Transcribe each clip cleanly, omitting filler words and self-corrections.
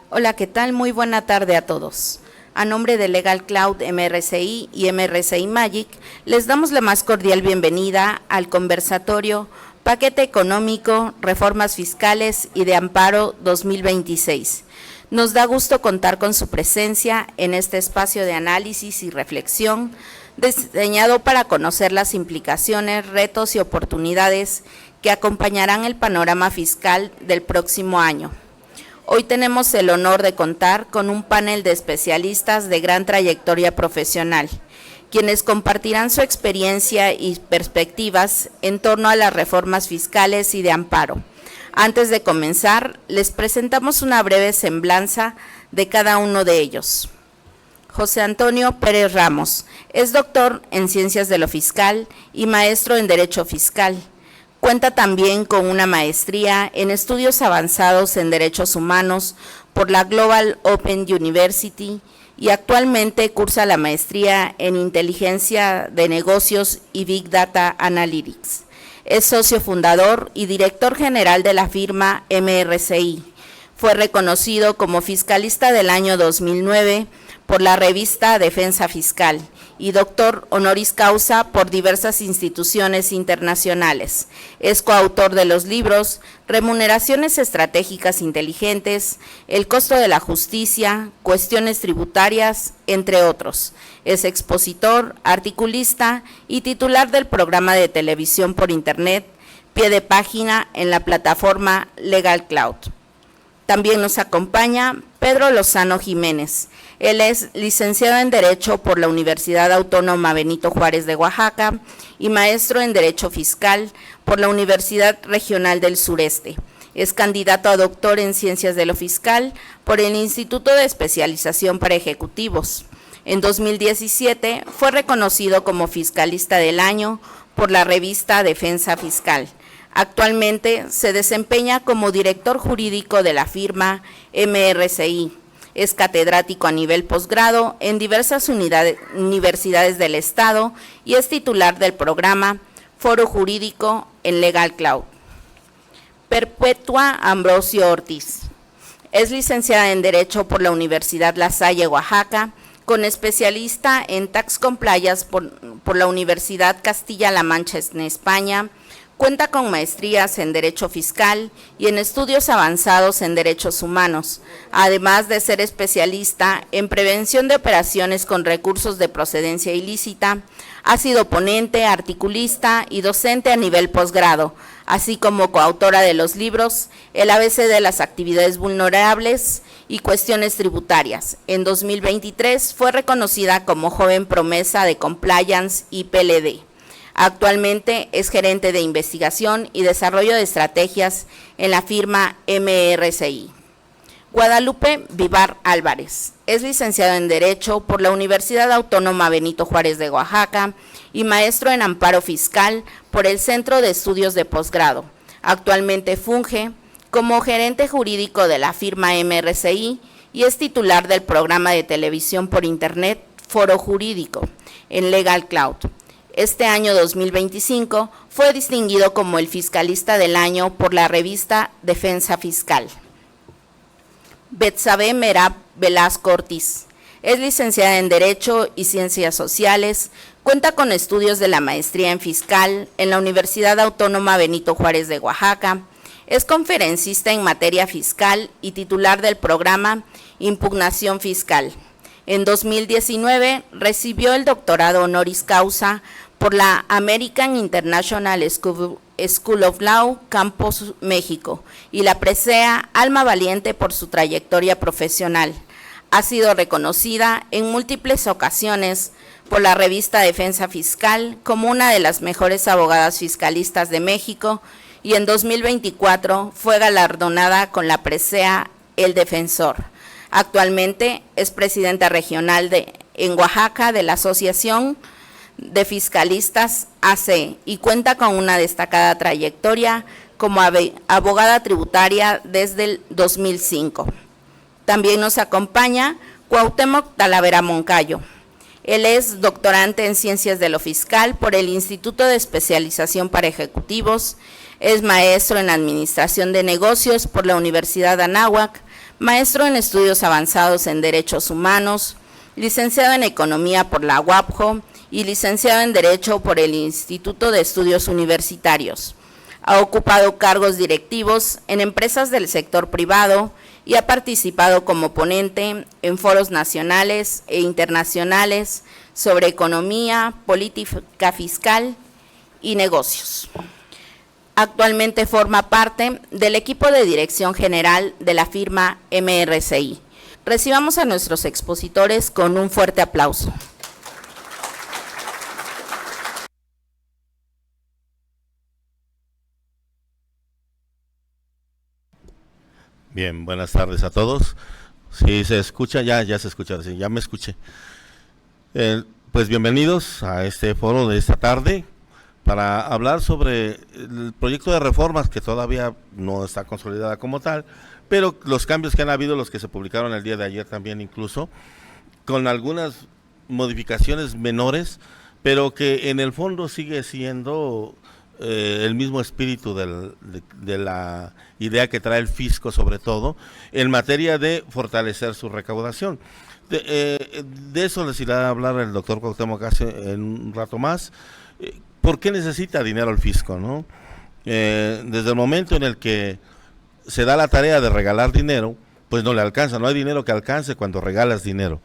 Hola, ¿qué tal? Muy buena tarde a todos. A nombre de Legal Cloud MRCI y MRCI Magic, les damos la más cordial bienvenida al conversatorio Paquete Económico, Reformas Fiscales y de Amparo 2026. Nos da gusto contar con su presencia en este espacio de análisis y reflexión diseñado para conocer las implicaciones, retos y oportunidades que acompañarán el panorama fiscal del próximo año. Hoy tenemos el honor de contar con un panel de especialistas de gran trayectoria profesional, quienes compartirán su experiencia y perspectivas en torno a las reformas fiscales y de amparo. Antes de comenzar, les presentamos una breve semblanza de cada uno de ellos. José Antonio Pérez Ramos es doctor en Ciencias de lo Fiscal y maestro en Derecho Fiscal. Cuenta también con una maestría en estudios avanzados en derechos humanos por la Global Open University y actualmente cursa la maestría en inteligencia de negocios y Big Data Analytics. Es socio fundador y director general de la firma MRCI. Fue reconocido como fiscalista del año 2009 por la revista Defensa Fiscal y doctor honoris causa por diversas instituciones internacionales. Es coautor de los libros Remuneraciones Estratégicas Inteligentes, El costo de la justicia, Cuestiones tributarias, entre otros. Es expositor, articulista y titular del programa de televisión por internet Pie de Página en la plataforma Legal Cloud. También nos acompaña Pedro Lozano Jiménez. Él es licenciado en Derecho por la Universidad Autónoma Benito Juárez de Oaxaca y maestro en Derecho Fiscal por la Universidad Regional del Sureste. Es candidato a doctor en Ciencias de lo Fiscal por el Instituto de Especialización para Ejecutivos. En 2017 fue reconocido como Fiscalista del Año por la revista Defensa Fiscal. Actualmente se desempeña como director jurídico de la firma MRCI. Es catedrático a nivel posgrado en diversas universidades del Estado y es titular del programa Foro Jurídico en Legal Cloud. Perpetua Ambrosio Ortiz. Es licenciada en Derecho por la Universidad La Salle, Oaxaca, con especialista en Tax Compliance por la Universidad Castilla-La Mancha en España. Cuenta con maestrías en Derecho Fiscal y en estudios avanzados en Derechos Humanos, además de ser especialista en prevención de operaciones con recursos de procedencia ilícita. Ha sido ponente, articulista y docente a nivel posgrado, así como coautora de los libros El ABC de las actividades vulnerables y Cuestiones tributarias. En 2023 fue reconocida como joven promesa de Compliance y PLD. Actualmente es gerente de investigación y desarrollo de estrategias en la firma MRCI. Guadalupe Vivar Álvarez es licenciado en Derecho por la Universidad Autónoma Benito Juárez de Oaxaca y maestro en Amparo Fiscal por el Centro de Estudios de Posgrado. Actualmente funge como gerente jurídico de la firma MRCI y es titular del programa de televisión por internet Foro Jurídico en Legal Cloud. Este año 2025 fue distinguido como el Fiscalista del Año por la revista Defensa Fiscal. Betsabe Merab Velasco Ortiz es licenciada en Derecho y Ciencias Sociales, cuenta con estudios de la maestría en Fiscal en la Universidad Autónoma Benito Juárez de Oaxaca, es conferencista en materia fiscal y titular del programa Impugnación Fiscal. En 2019 recibió el doctorado honoris causa por la American International School of Law, Campus México, y la presea Alma Valiente por su trayectoria profesional. Ha sido reconocida en múltiples ocasiones por la revista Defensa Fiscal como una de las mejores abogadas fiscalistas de México y en 2024 fue galardonada con la presea El Defensor. Actualmente es presidenta regional en Oaxaca de la Asociación de Fiscalistas AC y cuenta con una destacada trayectoria como abogada tributaria desde el 2005. También nos acompaña Cuauhtémoc Talavera Moncayo. Él es doctorante en Ciencias de lo Fiscal por el Instituto de Especialización para Ejecutivos, es maestro en Administración de Negocios por la Universidad Anáhuac, maestro en estudios avanzados en Derechos Humanos, licenciado en Economía por la UAPJO y licenciado en Derecho por el Instituto de Estudios Universitarios. Ha ocupado cargos directivos en empresas del sector privado y ha participado como ponente en foros nacionales e internacionales sobre economía, política fiscal y negocios. Actualmente forma parte del equipo de dirección general de la firma MRCI. Recibamos a nuestros expositores con un fuerte aplauso. Bien, buenas tardes a todos. Si se escucha, ya se escucha, sí, ya me escuché. Pues bienvenidos a este foro de esta tarde para hablar sobre el proyecto de reformas que todavía no está consolidada como tal, pero los cambios que han habido, los que se publicaron el día de ayer también incluso, con algunas modificaciones menores, pero que en el fondo sigue siendo el mismo espíritu de la idea que trae el fisco, sobre todo en materia de fortalecer su recaudación. De eso les irá a hablar el doctor Cuauhtémoc Case en un rato más. ¿Por qué necesita dinero el fisco, no? Desde el momento en el que se da la tarea de regalar dinero, pues no le alcanza, no hay dinero que alcance cuando regalas dinero.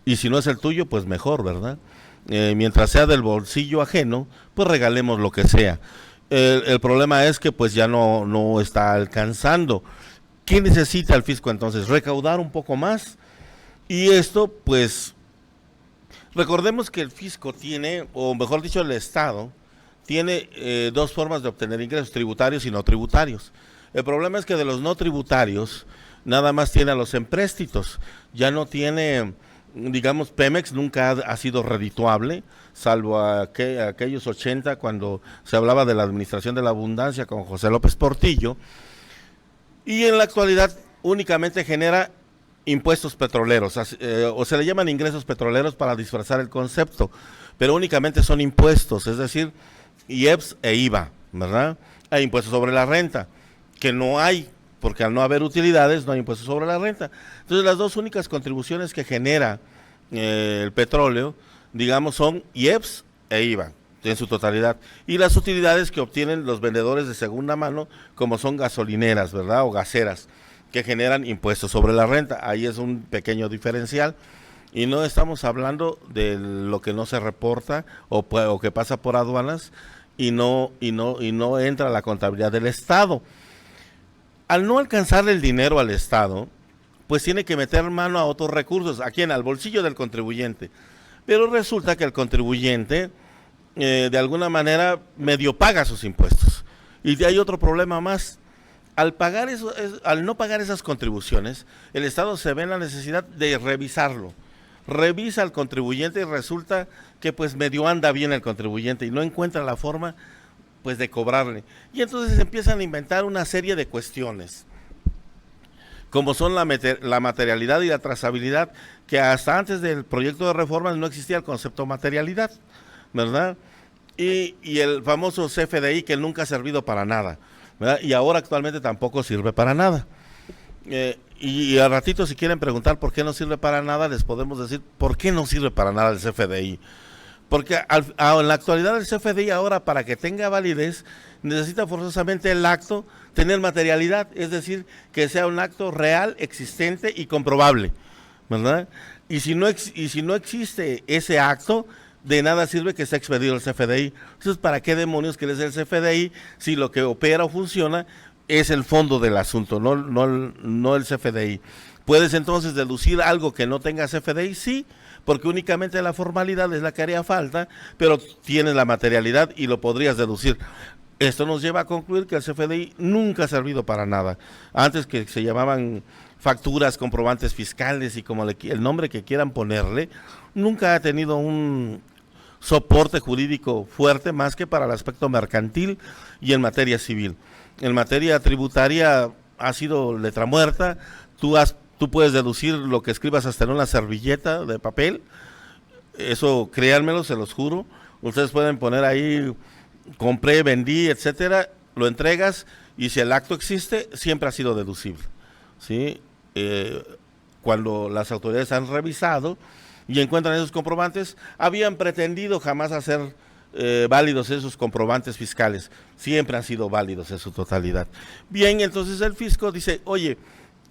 Y si no es el tuyo, pues mejor, ¿verdad? Mientras sea del bolsillo ajeno, pues regalemos lo que sea. El problema es que pues ya no está alcanzando. ¿Qué necesita el fisco entonces? Recaudar un poco más. Y esto pues, recordemos que el fisco tiene, o mejor dicho el Estado, tiene dos formas de obtener ingresos, tributarios y no tributarios. El problema es que de los no tributarios, nada más tiene a los empréstitos, ya no tiene, digamos, Pemex nunca ha sido redituable, salvo aquellos 80 cuando se hablaba de la administración de la abundancia con José López Portillo, y en la actualidad únicamente genera impuestos petroleros, o se le llaman ingresos petroleros para disfrazar el concepto, pero únicamente son impuestos, es decir, IEPS e IVA, ¿verdad? Hay impuestos sobre la renta, que no hay, porque al no haber utilidades no hay impuestos sobre la renta. Entonces las dos únicas contribuciones que genera el petróleo, digamos, son IEPS e IVA en su totalidad, y las utilidades que obtienen los vendedores de segunda mano, como son gasolineras, ¿verdad? O gaseras, que generan impuestos sobre la renta. Ahí es un pequeño diferencial, y no estamos hablando de lo que no se reporta o que pasa por aduanas y no entra a la contabilidad del Estado. Al no alcanzarle el dinero al Estado, pues tiene que meter mano a otros recursos. ¿A quién? Al bolsillo del contribuyente. Pero resulta que el contribuyente, de alguna manera, medio paga sus impuestos. Y hay otro problema más. Al no pagar esas contribuciones, el Estado se ve en la necesidad de revisarlo. Revisa al contribuyente y resulta que pues medio anda bien el contribuyente y no encuentra la forma pues de cobrarle. Y entonces empiezan a inventar una serie de cuestiones, como son la materialidad y la trazabilidad, que hasta antes del proyecto de reformas no existía el concepto materialidad, ¿verdad? Y el famoso CFDI, que nunca ha servido para nada, ¿verdad? Y ahora actualmente tampoco sirve para nada. Y al ratito, si quieren preguntar por qué no sirve para nada, les podemos decir por qué no sirve para nada el CFDI. Porque en la actualidad el CFDI ahora, para que tenga validez, necesita forzosamente el acto tener materialidad, es decir, que sea un acto real, existente y comprobable, ¿verdad? Y si no existe ese acto, de nada sirve que esté expedido el CFDI. Entonces, ¿para qué demonios quieres el CFDI si lo que opera o funciona es el fondo del asunto, no el CFDI? ¿Puedes entonces deducir algo que no tenga CFDI? Sí, porque únicamente la formalidad es la que haría falta, pero tienes la materialidad y lo podrías deducir. Esto nos lleva a concluir que el CFDI nunca ha servido para nada. Antes, que se llamaban facturas, comprobantes fiscales y como el nombre que quieran ponerle, nunca ha tenido un soporte jurídico fuerte más que para el aspecto mercantil y en materia civil. En materia tributaria ha sido letra muerta. Tú puedes deducir lo que escribas hasta en una servilleta de papel. Eso, créanmelo, se los juro. Ustedes pueden poner ahí, compré, vendí, etcétera, lo entregas y si el acto existe, siempre ha sido deducible, ¿sí? cuando las autoridades han revisado y encuentran esos comprobantes, habían pretendido jamás hacer válidos esos comprobantes fiscales. Siempre han sido válidos en su totalidad. Bien, entonces el fisco dice, oye,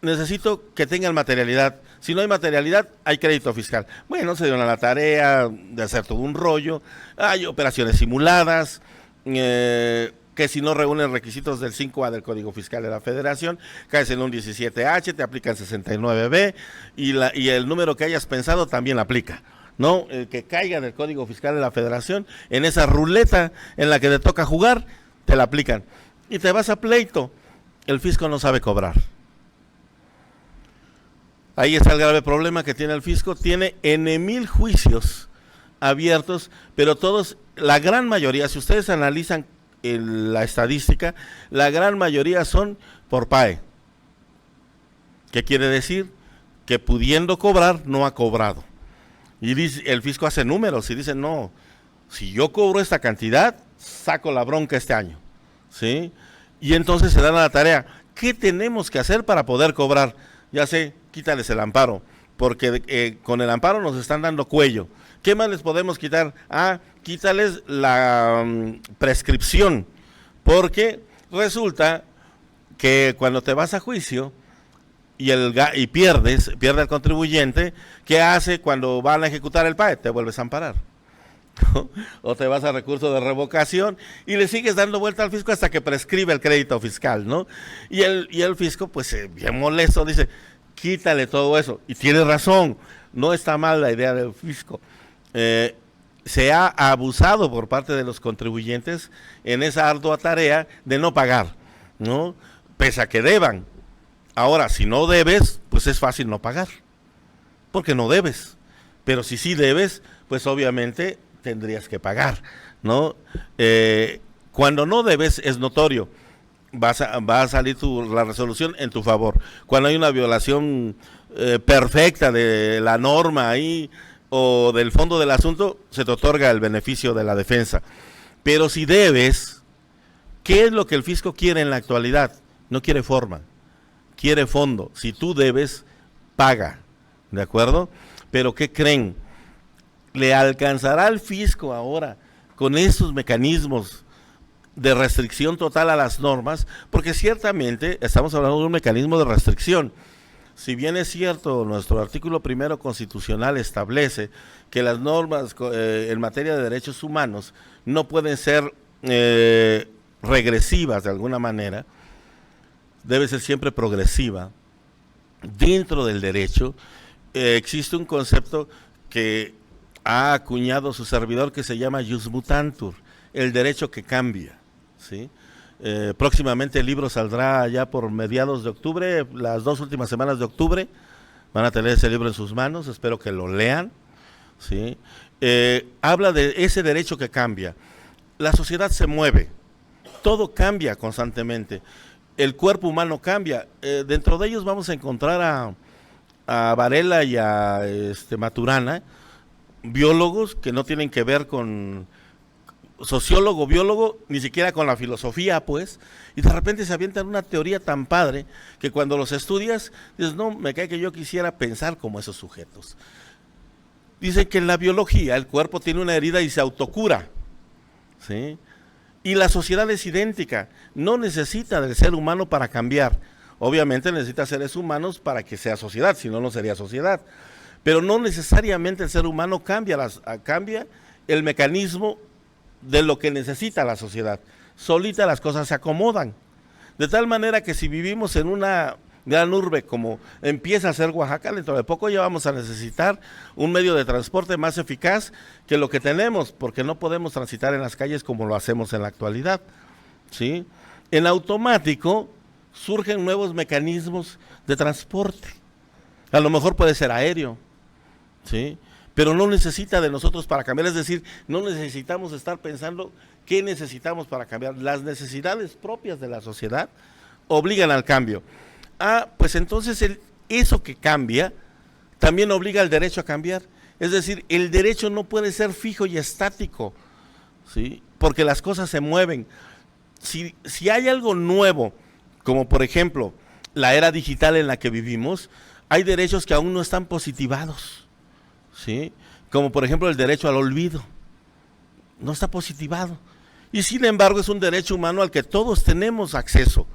necesito que tengan materialidad. Si no hay materialidad, hay crédito fiscal. Bueno, se dieron a la tarea de hacer todo un rollo. Hay operaciones simuladas, que si no reúnen requisitos del 5A del Código Fiscal de la Federación, caes en un 17H, te aplican 69B, y el número que hayas pensado también aplica. No, el que caiga del Código Fiscal de la Federación, en esa ruleta en la que te toca jugar, te la aplican. Y te vas a pleito, el fisco no sabe cobrar. Ahí está el grave problema que tiene el fisco, tiene N,000 juicios abiertos, pero todos, la gran mayoría, si ustedes analizan la estadística, la gran mayoría son por PAE. ¿Qué quiere decir? Que pudiendo cobrar, no ha cobrado. Y dice, el fisco hace números y dice, no, si yo cobro esta cantidad, saco la bronca este año, ¿sí? Y entonces se dan a la tarea, ¿qué tenemos que hacer para poder cobrar? Ya sé, quítales el amparo, porque con el amparo nos están dando cuello. ¿Qué más les podemos quitar? Quítales la prescripción, porque resulta que cuando te vas a juicio y pierde el contribuyente, ¿qué hace cuando van a ejecutar el PAE? Te vuelves a amparar. O te vas a recurso de revocación y le sigues dando vuelta al fisco hasta que prescribe el crédito fiscal, ¿no? Y el fisco, pues bien molesto, dice, quítale todo eso. Y tiene razón, no está mal la idea del fisco. Se ha abusado por parte de los contribuyentes en esa ardua tarea de no pagar, ¿no? Pese a que deban. Ahora, si no debes, pues es fácil no pagar, porque no debes. Pero si sí debes, pues obviamente tendrías que pagar, ¿no? Cuando no debes es notorio, va a salir la resolución en tu favor. Cuando hay una violación perfecta de la norma ahí o del fondo del asunto, se te otorga el beneficio de la defensa. Pero si debes, ¿qué es lo que el fisco quiere en la actualidad? No quiere forma, quiere fondo. Si tú debes, paga, ¿de acuerdo? Pero ¿qué creen? ¿Le alcanzará al fisco ahora con estos mecanismos de restricción total a las normas? Porque ciertamente estamos hablando de un mecanismo de restricción. Si bien es cierto, nuestro artículo primero constitucional establece que las normas en materia de derechos humanos no pueden ser regresivas de alguna manera, debe ser siempre progresiva. Dentro del derecho existe un concepto que ha acuñado su servidor que se llama jus mutantur, el derecho que cambia, ¿sí? Próximamente el libro saldrá ya por mediados de octubre, las 2 últimas semanas de octubre, van a tener ese libro en sus manos, espero que lo lean, ¿sí? Habla de ese derecho que cambia. La sociedad se mueve, todo cambia constantemente, el cuerpo humano cambia, dentro de ellos vamos a encontrar a Varela y a Maturana, biólogos que no tienen que ver con sociólogo, biólogo, ni siquiera con la filosofía, pues, y de repente se avientan una teoría tan padre que cuando los estudias, dices, no, me cae que yo quisiera pensar como esos sujetos. Dicen que en la biología el cuerpo tiene una herida y se autocura, ¿sí? Y la sociedad es idéntica, no necesita del ser humano para cambiar, obviamente necesita seres humanos para que sea sociedad, si no, no sería sociedad. Pero no necesariamente el ser humano cambia el mecanismo de lo que necesita la sociedad. Solita las cosas se acomodan. De tal manera que si vivimos en una gran urbe como empieza a ser Oaxaca, dentro de poco ya vamos a necesitar un medio de transporte más eficaz que lo que tenemos, porque no podemos transitar en las calles como lo hacemos en la actualidad, ¿sí? En automático surgen nuevos mecanismos de transporte. A lo mejor puede ser aéreo, ¿sí? Pero no necesita de nosotros para cambiar, es decir, no necesitamos estar pensando qué necesitamos para cambiar. Las necesidades propias de la sociedad obligan al cambio. Pues entonces eso que cambia también obliga al derecho a cambiar. Es decir, el derecho no puede ser fijo y estático, ¿sí? Porque las cosas se mueven. Si hay algo nuevo, como por ejemplo la era digital en la que vivimos, hay derechos que aún no están positivados, ¿sí? Como por ejemplo el derecho al olvido, no está positivado. Y sin embargo es un derecho humano al que todos tenemos acceso.